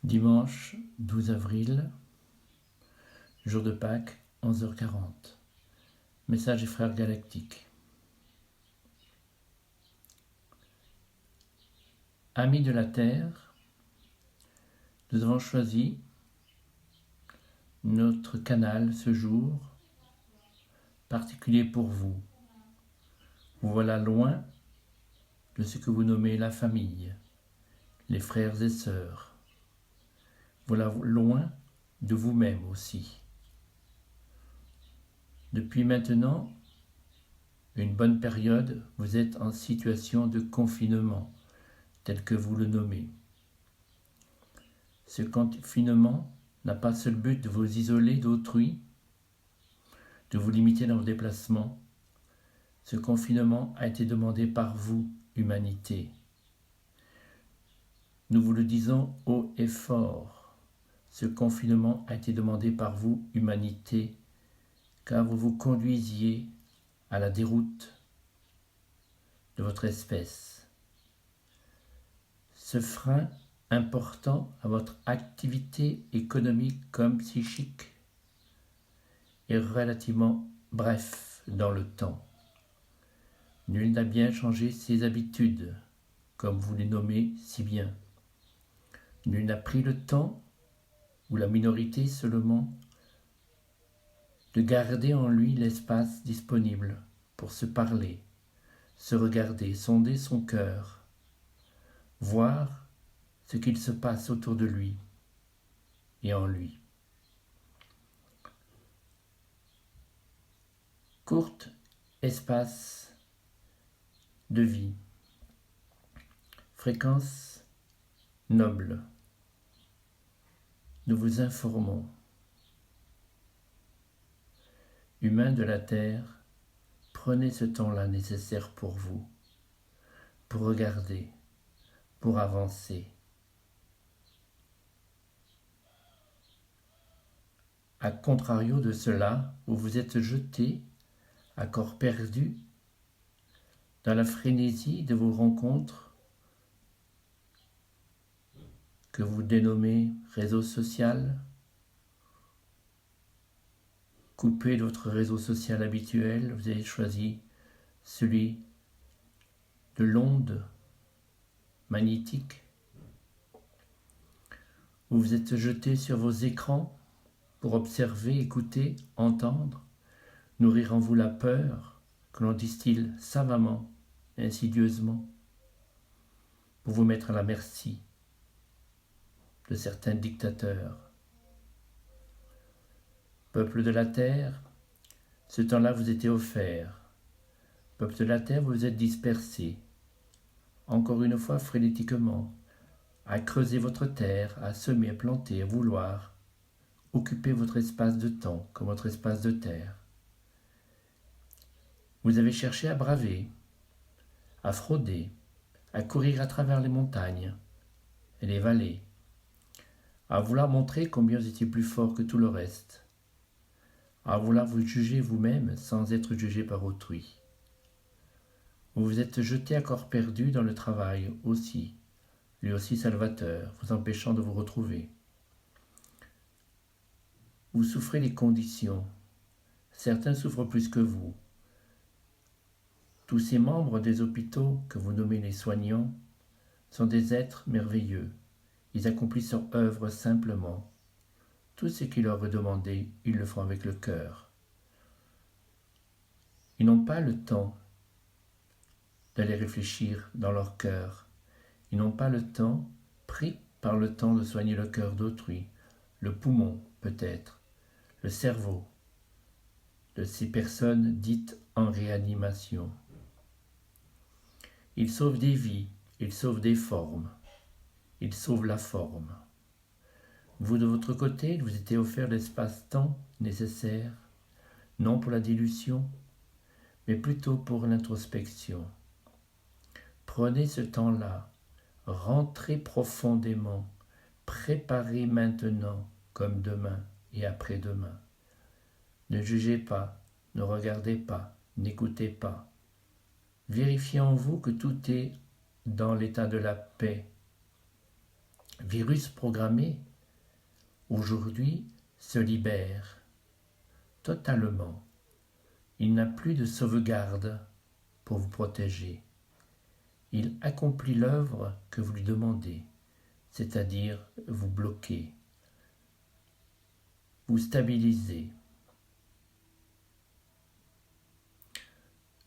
Dimanche 12 avril, jour de Pâques, 11h40. Message des frères galactiques. Amis de la Terre, nous avons choisi notre canal ce jour particulier pour vous. Vous voilà loin de ce que vous nommez la famille, les frères et sœurs. Voilà loin de vous-même aussi. Depuis maintenant une bonne période, vous êtes en situation de confinement, tel que vous le nommez. Ce confinement n'a pas seul but de vous isoler d'autrui, de vous limiter dans vos déplacements. Ce confinement a été demandé par vous, humanité. Nous vous le disons haut et fort. Ce confinement a été demandé par vous, humanité, car vous vous conduisiez à la déroute de votre espèce. Ce frein important à votre activité économique comme psychique est relativement bref dans le temps. Nul n'a bien changé ses habitudes, comme vous les nommez si bien. Nul n'a pris le temps, ou la minorité seulement, de garder en lui l'espace disponible pour se parler, se regarder, sonder son cœur, voir ce qu'il se passe autour de lui et en lui. Court espace de vie, fréquence noble. Nous vous informons. Humains de la Terre, prenez ce temps-là nécessaire pour vous, pour regarder, pour avancer. À contrario de cela, vous vous êtes jeté, à corps perdu, dans la frénésie de vos rencontres que vous dénommez réseau social. Coupé de votre réseau social habituel, vous avez choisi celui de l'onde magnétique. Vous vous êtes jeté sur vos écrans pour observer, écouter, entendre, nourrir en vous la peur que l'on distille savamment, insidieusement, pour vous mettre à la merci de certains dictateurs. Peuple de la Terre, ce temps-là vous était offert. Peuple de la Terre, vous vous êtes dispersés, encore une fois frénétiquement, à creuser votre terre, à semer, à planter, à vouloir occuper votre espace de temps comme votre espace de terre. Vous avez cherché à braver, à frauder, à courir à travers les montagnes et les vallées, à vouloir montrer combien vous étiez plus fort que tout le reste, à vouloir vous juger vous-même sans être jugé par autrui. Vous vous êtes jeté à corps perdu dans le travail aussi, lui aussi salvateur, vous empêchant de vous retrouver. Vous souffrez les conditions, certains souffrent plus que vous. Tous ces membres des hôpitaux que vous nommez les soignants sont des êtres merveilleux. Ils accomplissent leur œuvre simplement. Tout ce qui leur est demandé, ils le font avec le cœur. Ils n'ont pas le temps d'aller réfléchir dans leur cœur. Ils n'ont pas le temps, pris par le temps de soigner le cœur d'autrui, le poumon peut-être, le cerveau de ces personnes dites en réanimation. Ils sauvent des vies, ils sauvent des formes, ils sauvent la forme. Vous, de votre côté, vous étiez offert l'espace-temps nécessaire, non pour la dilution, mais plutôt pour l'introspection. Prenez ce temps-là, rentrez profondément, préparez maintenant comme demain et après-demain. Ne jugez pas, ne regardez pas, n'écoutez pas. Vérifiez en vous que tout est dans l'état de la paix. virus programmé, aujourd'hui se libère totalement. Il n'a plus de sauvegarde pour vous protéger. Il accomplit l'œuvre que vous lui demandez, c'est-à-dire vous bloquer, vous stabiliser.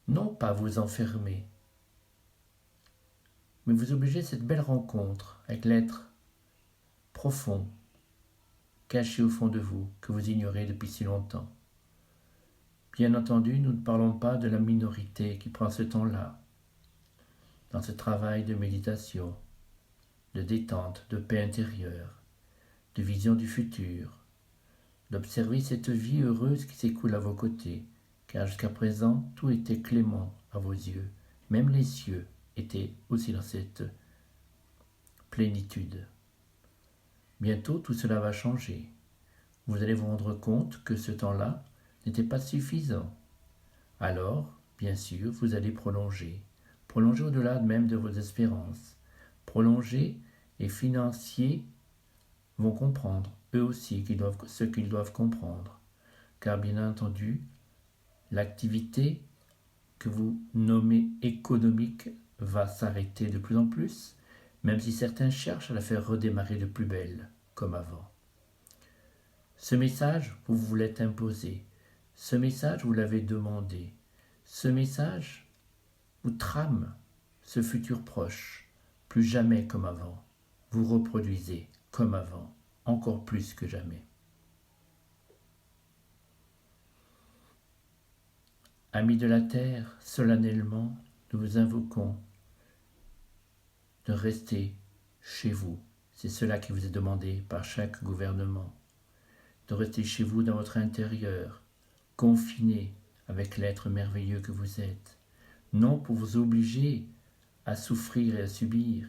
Non pas vous enfermer, mais vous obliger à cette belle rencontre avec l'être profond, caché au fond de vous, que vous ignorez depuis si longtemps. Bien entendu, nous ne parlons pas de la minorité qui prend ce temps-là, dans ce travail de méditation, de détente, de paix intérieure, de vision du futur, d'observer cette vie heureuse qui s'écoule à vos côtés, car jusqu'à présent, tout était clément à vos yeux, même les cieux étaient aussi dans cette plénitude. Bientôt, tout cela va changer. Vous allez vous rendre compte que ce temps-là n'était pas suffisant. Alors, bien sûr, vous allez prolonger au-delà même de vos espérances, prolonger, et financiers vont comprendre, eux aussi, ce qu'ils doivent comprendre, car bien entendu, l'activité que vous nommez économique va s'arrêter de plus en plus, même si certains cherchent à la faire redémarrer de plus belle, comme avant. Ce message, vous vous l'êtes imposé. Ce message, vous l'avez demandé. Ce message vous trame ce futur proche, plus jamais comme avant. Vous reproduisez comme avant, encore plus que jamais. Amis de la terre, solennellement, nous vous invoquons de rester chez vous. C'est cela qui vous est demandé par chaque gouvernement. De rester chez vous dans votre intérieur, confiné avec l'être merveilleux que vous êtes. Non pour vous obliger à souffrir et à subir,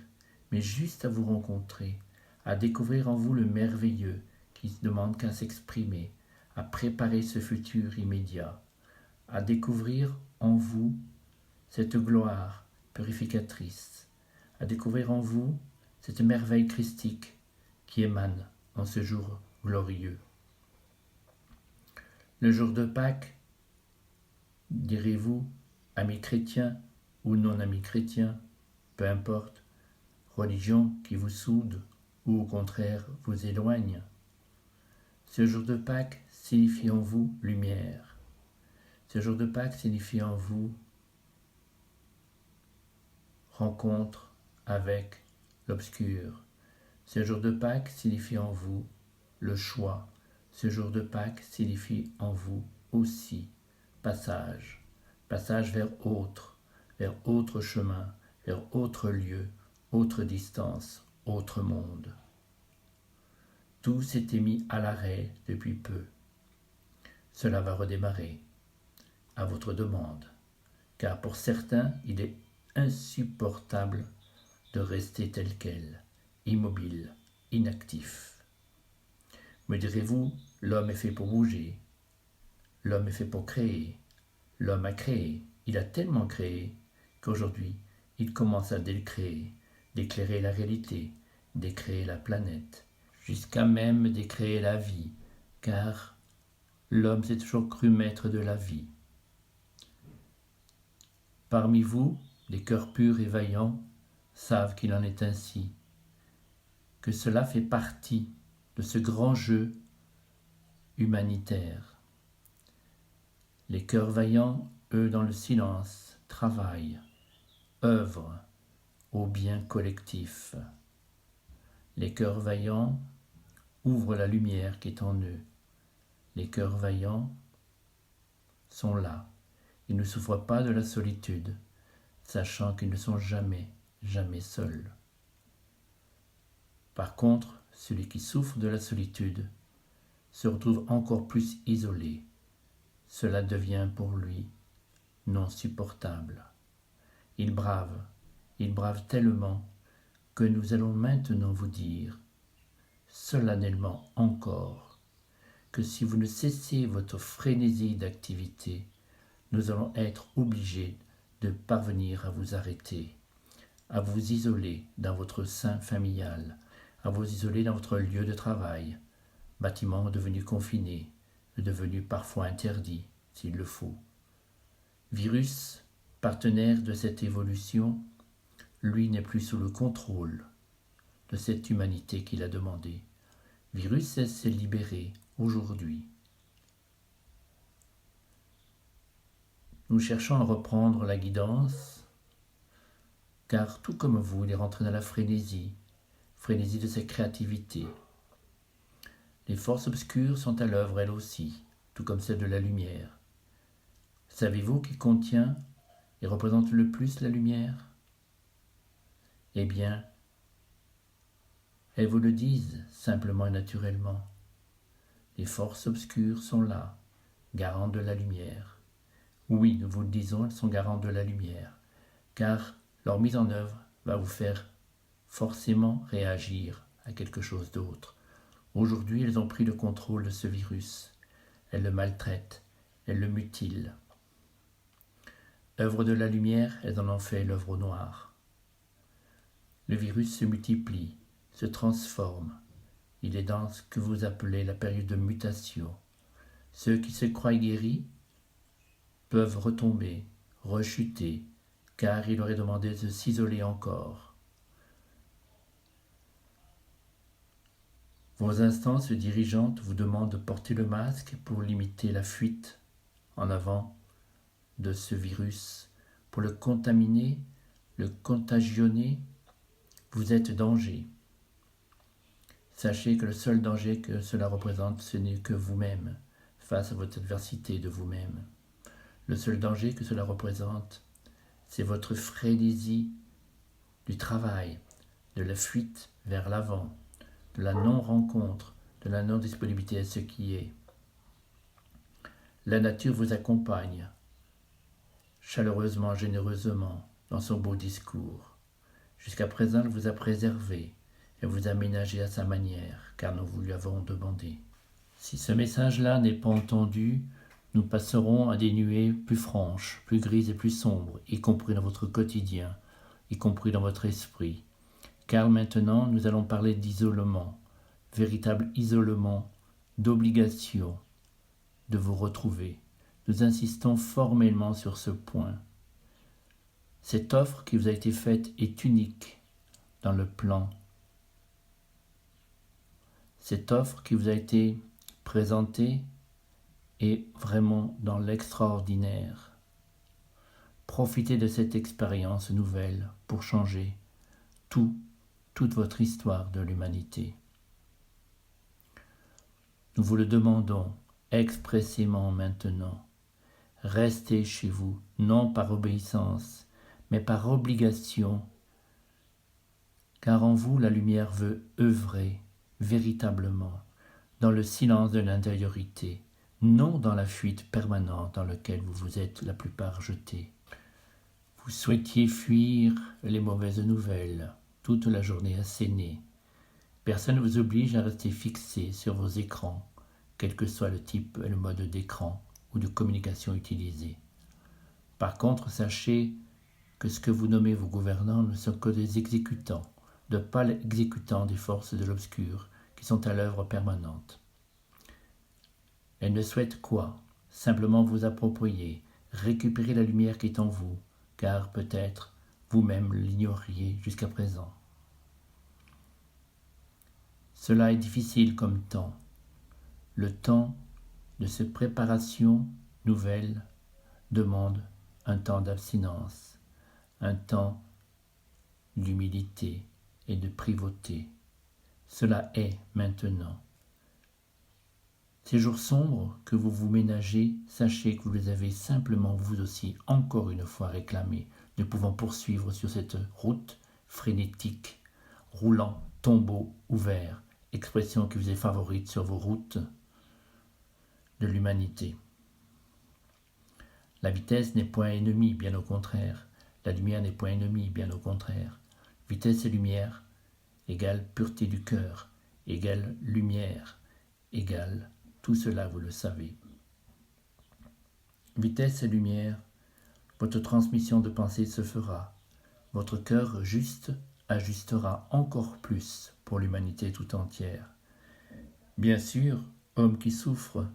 mais juste à vous rencontrer, à découvrir en vous le merveilleux qui ne demande qu'à s'exprimer, à préparer ce futur immédiat, à découvrir en vous cette gloire purificatrice, à découvrir en vous cette merveille christique qui émane en ce jour glorieux. Le jour de Pâques, direz-vous, amis chrétiens ou non amis chrétiens, peu importe, religion qui vous soude ou au contraire vous éloigne. Ce jour de Pâques signifie en vous lumière. Ce jour de Pâques signifie en vous rencontre avec l'obscur. Ce jour de Pâques signifie en vous le choix. Ce jour de Pâques signifie en vous aussi passage. Passage vers autre chemin, vers autre lieu, autre distance, autre monde. Tout s'était mis à l'arrêt depuis peu. Cela va redémarrer, à votre demande, car pour certains, il est insupportable de rester tel quel, immobile, inactif. Me direz-vous, l'homme est fait pour bouger, l'homme est fait pour créer, l'homme a créé, il a tellement créé qu'aujourd'hui, il commence à décréer, d'éclairer la réalité, d'écréer la planète, jusqu'à même d'écréer la vie, car l'homme s'est toujours cru maître de la vie. Parmi vous, les cœurs purs et vaillants savent qu'il en est ainsi, que cela fait partie de ce grand jeu humanitaire. Les cœurs vaillants, eux, dans le silence, travaillent, œuvrent au bien collectif. Les cœurs vaillants ouvrent la lumière qui est en eux. Les cœurs vaillants sont là. Ils ne souffrent pas de la solitude, sachant qu'ils ne sont jamais, jamais seuls. Par contre, celui qui souffre de la solitude se retrouve encore plus isolé. Cela devient pour lui non supportable. Il brave tellement que nous allons maintenant vous dire, solennellement encore, que si vous ne cessez votre frénésie d'activité, nous allons être obligés de parvenir à vous arrêter, à vous isoler dans votre sein familial, à vous isoler dans votre lieu de travail, bâtiment devenu confiné, devenu parfois interdit, s'il le faut. Virus, partenaire de cette évolution, lui n'est plus sous le contrôle de cette humanité qu'il a demandé. Virus s'est libéré aujourd'hui. Nous cherchons à reprendre la guidance, car tout comme vous, il est rentré dans la frénésie de sa créativité. Les forces obscures sont à l'œuvre elles aussi, tout comme celles de la lumière. Savez-vous qui contient et représente le plus la lumière ? Eh bien, elles vous le disent simplement et naturellement. Les forces obscures sont là, garantes de la lumière. Oui, nous vous le disons, elles sont garantes de la lumière, car leur mise en œuvre va vous faire forcément réagir à quelque chose d'autre. Aujourd'hui, elles ont pris le contrôle de ce virus. Elles le maltraitent, elles le mutilent. Œuvre de la lumière, elles en ont fait l'œuvre au noir. Le virus se multiplie, se transforme. Il est dans ce que vous appelez la période de mutation. Ceux qui se croient guéris peuvent retomber, rechuter, car il aurait demandé de s'isoler encore. Vos instances dirigeantes vous demandent de porter le masque pour limiter la fuite en avant de ce virus, pour le contaminer, le contagionner. Vous êtes danger. Sachez que le seul danger que cela représente, ce n'est que vous-même, face à votre adversité de vous-même. Le seul danger que cela représente, c'est votre frénésie du travail, de la fuite vers l'avant, de la non-rencontre, de la non-disponibilité à ce qui est. La nature vous accompagne, chaleureusement, généreusement, dans son beau discours. Jusqu'à présent, elle vous a préservé et vous a aménagé à sa manière, car nous vous lui avons demandé. Si ce message-là n'est pas entendu, nous passerons à des nuées plus franches, plus grises et plus sombres, y compris dans votre quotidien, y compris dans votre esprit. Car maintenant, nous allons parler d'isolement, véritable isolement, d'obligation de vous retrouver. Nous insistons formellement sur ce point. Cette offre qui vous a été faite est unique dans le plan. Cette offre qui vous a été présentée est vraiment dans l'extraordinaire. Profitez de cette expérience nouvelle pour changer toute votre histoire de l'humanité. Nous vous le demandons expressément maintenant. Restez chez vous, non par obéissance, mais par obligation, car en vous la lumière veut œuvrer véritablement dans le silence de l'intériorité, non dans la fuite permanente dans laquelle vous vous êtes la plupart jetés. Vous souhaitiez fuir les mauvaises nouvelles, toute la journée assénée. Personne ne vous oblige à rester fixé sur vos écrans, quel que soit le type et le mode d'écran ou de communication utilisé. Par contre, sachez que ce que vous nommez vos gouvernants ne sont que des exécutants, de pâles exécutants des forces de l'obscur qui sont à l'œuvre permanente. Elles ne souhaitent quoi ? Simplement vous approprier, récupérer la lumière qui est en vous, car peut-être vous-même l'ignoriez jusqu'à présent. Cela est difficile comme temps. Le temps de cette préparation nouvelle demande un temps d'abstinence, un temps d'humilité et de privauté. Cela est maintenant. Ces jours sombres que vous vous ménagez, sachez que vous les avez simplement vous aussi encore une fois réclamés, ne pouvant poursuivre sur cette route frénétique, roulant, tombeau ouvert, expression qui vous est favorite sur vos routes de l'humanité. La vitesse n'est point ennemie, bien au contraire. La lumière n'est point ennemie, bien au contraire. Vitesse et lumière égale pureté du cœur, égale lumière, égale tout cela, vous le savez. Vitesse et lumière, votre transmission de pensée se fera. Votre cœur juste ajustera encore plus pour l'humanité tout entière. Bien sûr, homme qui souffre,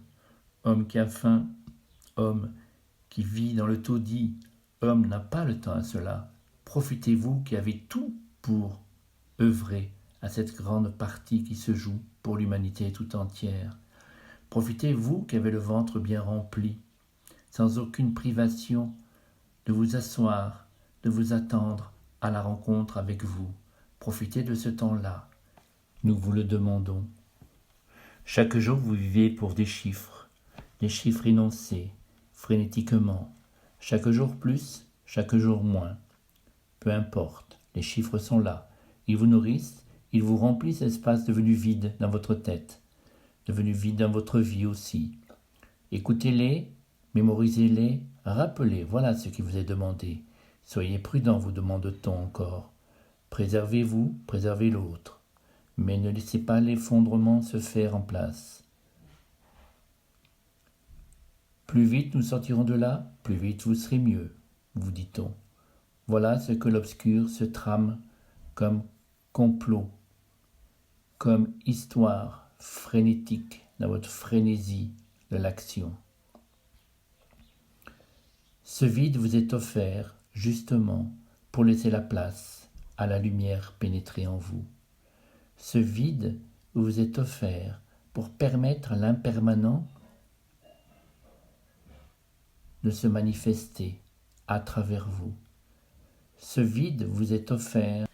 homme qui a faim, homme qui vit dans le taudis, homme n'a pas le temps à cela. Profitez-vous qui avez tout pour œuvrer à cette grande partie qui se joue pour l'humanité tout entière. Profitez-vous qui avez le ventre bien rempli, sans aucune privation, de vous asseoir, de vous attendre à la rencontre avec vous. Profitez de ce temps-là. Nous vous le demandons. Chaque jour, vous vivez pour des chiffres énoncés, frénétiquement. Chaque jour plus, chaque jour moins. Peu importe, les chiffres sont là. Ils vous nourrissent, ils vous remplissent l'espace devenu vide dans votre tête, devenu vide dans votre vie aussi. Écoutez-les, mémorisez-les, rappelez, voilà ce qui vous est demandé. Soyez prudents, vous demande-t-on encore. Préservez-vous, préservez l'autre, mais ne laissez pas l'effondrement se faire en place. Plus vite nous sortirons de là, plus vite vous serez mieux, vous dit-on. Voilà ce que l'obscur se trame comme complot, comme histoire frénétique dans votre frénésie de l'action. Ce vide vous est offert justement pour laisser la place à la lumière pénétrer en vous. Ce vide vous est offert pour permettre à l'impermanent de se manifester à travers vous. Ce vide vous est offert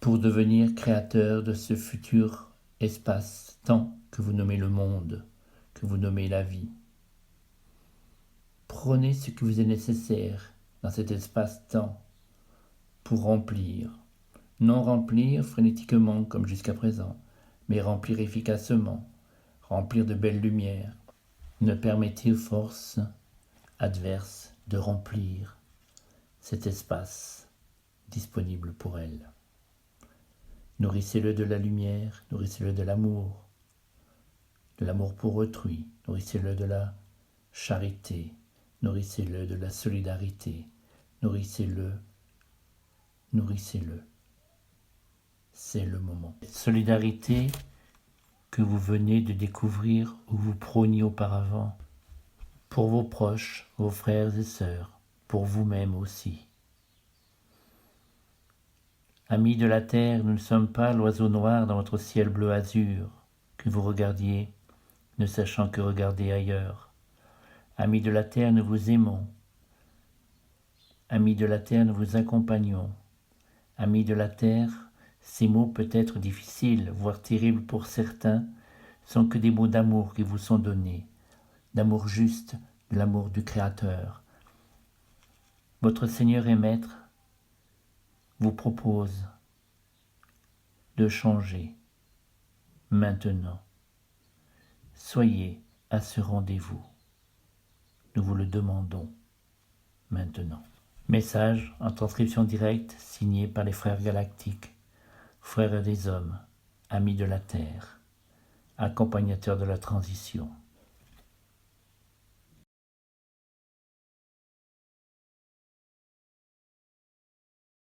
pour devenir créateur de ce futur espace-temps que vous nommez le monde, que vous nommez la vie. Prenez ce qui vous est nécessaire dans cet espace-temps pour remplir. Non remplir frénétiquement comme jusqu'à présent, mais remplir efficacement, remplir de belles lumières. Ne permettez aux forces adverses de remplir cet espace disponible pour elles. Nourrissez-le de la lumière, nourrissez-le de l'amour pour autrui, nourrissez-le de la charité, nourrissez-le de la solidarité, nourrissez-le. C'est le moment. Solidarité que vous venez de découvrir ou vous prôniez auparavant, pour vos proches, vos frères et sœurs, pour vous-même aussi. Amis de la terre, nous ne sommes pas l'oiseau noir dans votre ciel bleu azur, que vous regardiez, ne sachant que regarder ailleurs. Amis de la terre, nous vous aimons. Amis de la terre, nous vous accompagnons. Amis de la terre, ces mots peut-être difficiles, voire terribles pour certains, sont que des mots d'amour qui vous sont donnés, d'amour juste, de l'amour du Créateur. Votre Seigneur et Maître vous propose de changer maintenant. Soyez à ce rendez-vous. Nous vous le demandons maintenant. Message en transcription directe signé par les frères galactiques, frères des hommes, amis de la terre, accompagnateurs de la transition.